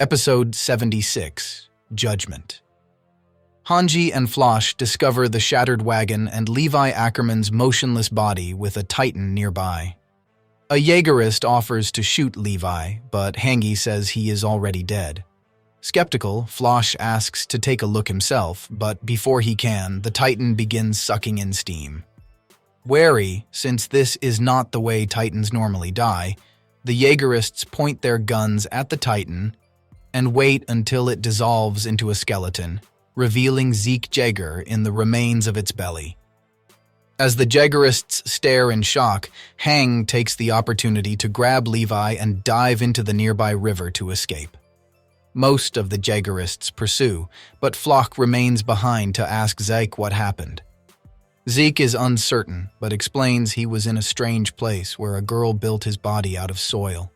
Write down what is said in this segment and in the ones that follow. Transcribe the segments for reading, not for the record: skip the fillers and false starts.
Episode 76, Judgment. Hanji and Flosh discover the shattered wagon and Levi Ackerman's motionless body with a Titan nearby. A Jaegerist offers to shoot Levi, but Hangi says he is already dead. Skeptical, Flosh asks to take a look himself, but before he can, the Titan begins sucking in steam. Wary, since this is not the way Titans normally die, the Jaegerists point their guns at the Titan and wait until it dissolves into a skeleton, revealing Zeke Jaeger in the remains of its belly. As the Jaegerists stare in shock, Hang takes the opportunity to grab Levi and dive into the nearby river to escape. Most of the Jaegerists pursue, but Floch remains behind to ask Zeke what happened. Zeke is uncertain, but explains he was in a strange place where a girl built his body out of soil.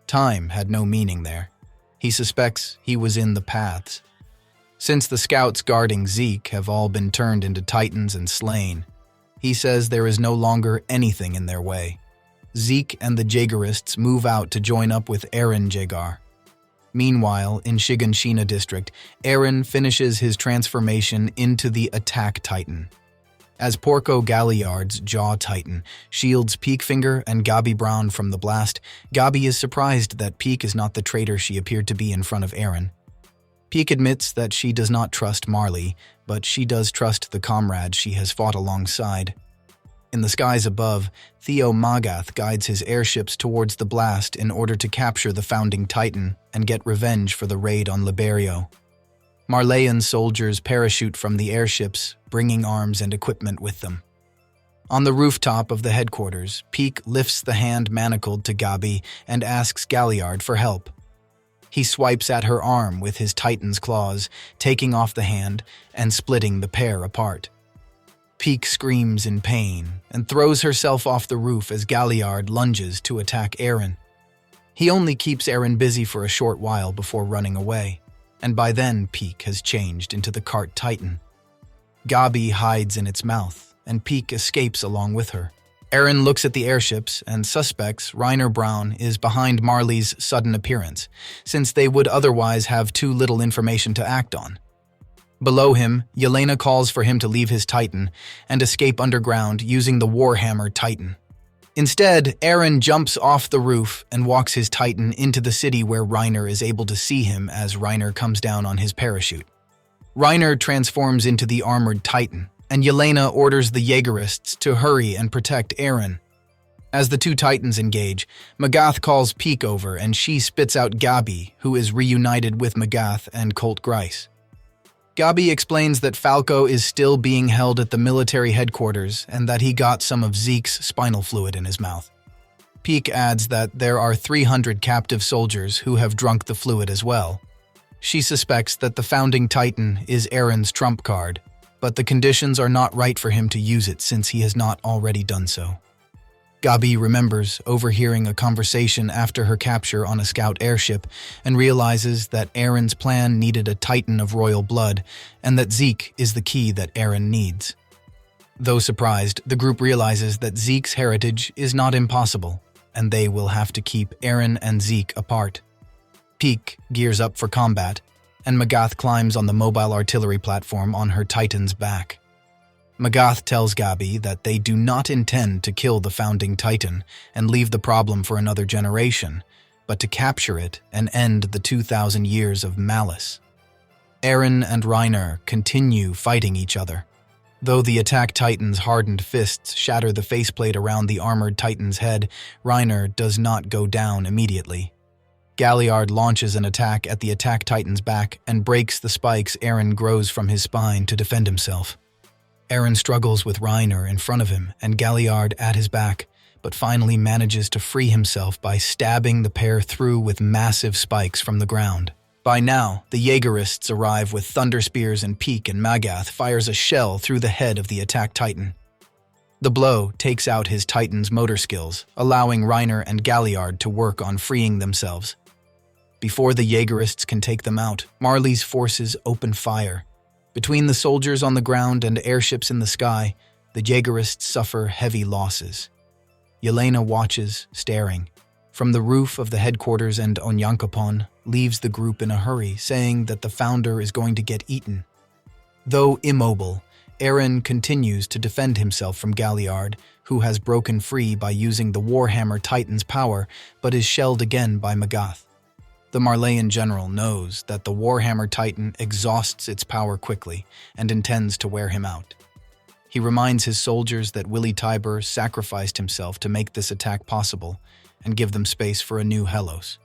Time had no meaning there. He suspects he was in the paths. Since the scouts guarding Zeke have all been turned into Titans and slain, he says there is no longer anything in their way. Zeke and the Jaegerists move out to join up with Eren Jaeger. Meanwhile, in Shiganshina district, Eren finishes his transformation into the Attack Titan. As Porco Galliard's Jaw Titan shields Peakfinger and Gabi Brown from the blast, Gabi is surprised that Peak is not the traitor she appeared to be in front of Eren. Peak admits that she does not trust Marley, but she does trust the comrade she has fought alongside. In the skies above, Theo Magath guides his airships towards the blast in order to capture the founding Titan and get revenge for the raid on Liberio. Marleyan soldiers parachute from the airships, bringing arms and equipment with them. On the rooftop of the headquarters, Peak lifts the hand manacled to Gabi and asks Galliard for help. He swipes at her arm with his Titan's claws, taking off the hand and splitting the pair apart. Peak screams in pain and throws herself off the roof as Galliard lunges to attack Eren. He only keeps Eren busy for a short while before running away, and by then Peak has changed into the cart Titan. Gabi hides in its mouth, and Peak escapes along with her. Eren looks at the airships and suspects Reiner Braun is behind Marley's sudden appearance, since they would otherwise have too little information to act on. Below him, Yelena calls for him to leave his Titan and escape underground using the Warhammer Titan. Instead, Eren jumps off the roof and walks his Titan into the city where Reiner is able to see him as Reiner comes down on his parachute. Reiner transforms into the armored Titan, and Yelena orders the Jaegerists to hurry and protect Eren. As the two Titans engage, Magath calls Peak over and she spits out Gabi, who is reunited with Magath and Colt Grice. Gabi explains that Falco is still being held at the military headquarters and that he got some of Zeke's spinal fluid in his mouth. Peak adds that there are 300 captive soldiers who have drunk the fluid as well. She suspects that the founding Titan is Eren's trump card, but the conditions are not right for him to use it since he has not already done so. Gabi remembers overhearing a conversation after her capture on a scout airship and realizes that Eren's plan needed a Titan of royal blood and that Zeke is the key that Eren needs. Though surprised, the group realizes that Zeke's heritage is not impossible, and they will have to keep Eren and Zeke apart. Peak gears up for combat, and Magath climbs on the mobile artillery platform on her Titan's back. Magath tells Gabi that they do not intend to kill the founding Titan and leave the problem for another generation, but to capture it and end the 2,000 years of malice. Eren and Reiner continue fighting each other. Though the Attack Titan's hardened fists shatter the faceplate around the armored Titan's head, Reiner does not go down immediately. Galliard launches an attack at the Attack Titan's back and breaks the spikes Eren grows from his spine to defend himself. Eren struggles with Reiner in front of him and Galliard at his back, but finally manages to free himself by stabbing the pair through with massive spikes from the ground. By now, the Jaegerists arrive with thunder spears and Peak, and Magath fires a shell through the head of the Attack Titan. The blow takes out his Titan's motor skills, allowing Reiner and Galliard to work on freeing themselves. Before the Jaegerists can take them out, Marley's forces open fire. Between the soldiers on the ground and airships in the sky, the Jaegerists suffer heavy losses. Yelena watches, staring. From the roof of the headquarters and Onyankopon, leaves the group in a hurry, saying that the founder is going to get eaten. Though immobile, Eren continues to defend himself from Galliard, who has broken free by using the Warhammer Titan's power, but is shelled again by Magath. The Marleyan general knows that the Warhammer Titan exhausts its power quickly and intends to wear him out. He reminds his soldiers that Willy Tybur sacrificed himself to make this attack possible and give them space for a new Hellos.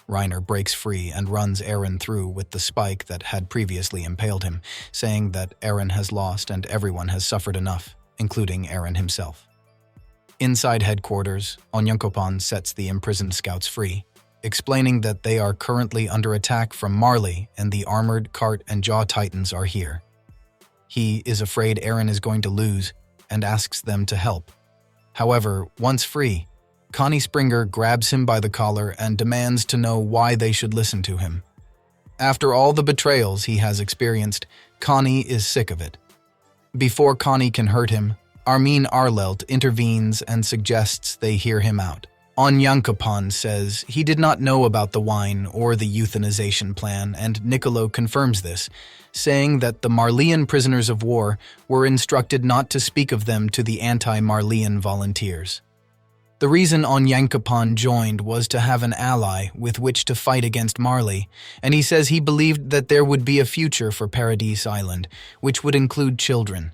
Reiner breaks free and runs Eren through with the spike that had previously impaled him, saying that Eren has lost and everyone has suffered enough, including Eren himself. Inside headquarters, Onyankopon sets the imprisoned scouts free, explaining that they are currently under attack from Marley and the armored cart and jaw titans are here. He is afraid Eren is going to lose and asks them to help. However, once free, Connie Springer grabs him by the collar and demands to know why they should listen to him. After all the betrayals he has experienced, Connie is sick of it. Before Connie can hurt him, Armin Arlelt intervenes and suggests they hear him out. Onyankopon says he did not know about the wine or the euthanization plan, and Niccolo confirms this, saying that the Marleyan prisoners of war were instructed not to speak of them to the anti-Marleyan volunteers. The reason Onyankopon joined was to have an ally with which to fight against Marley, and he says he believed that there would be a future for Paradise Island, which would include children.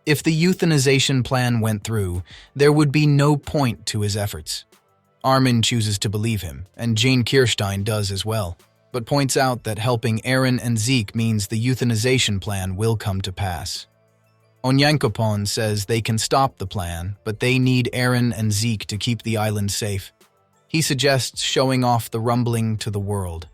If the euthanization plan went through, there would be no point to his efforts. Armin chooses to believe him, and Jane Kirstein does as well, but points out that helping Eren and Zeke means the euthanization plan will come to pass. Onyankopon says they can stop the plan, but they need Eren and Zeke to keep the island safe. He suggests showing off the rumbling to the world.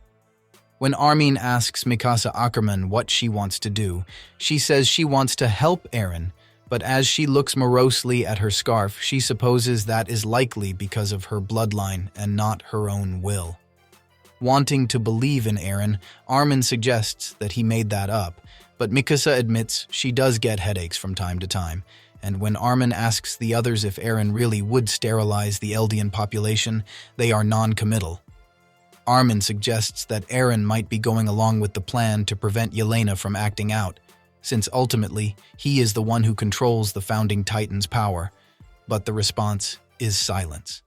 When Armin asks Mikasa Ackerman what she wants to do, she says she wants to help Eren, but as she looks morosely at her scarf, she supposes that is likely because of her bloodline and not her own will. Wanting to believe in Eren, Armin suggests that he made that up, but Mikasa admits she does get headaches from time to time, and when Armin asks the others if Eren really would sterilize the Eldian population, they are non-committal. Armin suggests that Eren might be going along with the plan to prevent Yelena from acting out, since ultimately he is the one who controls the founding Titan's power, but the response is silence.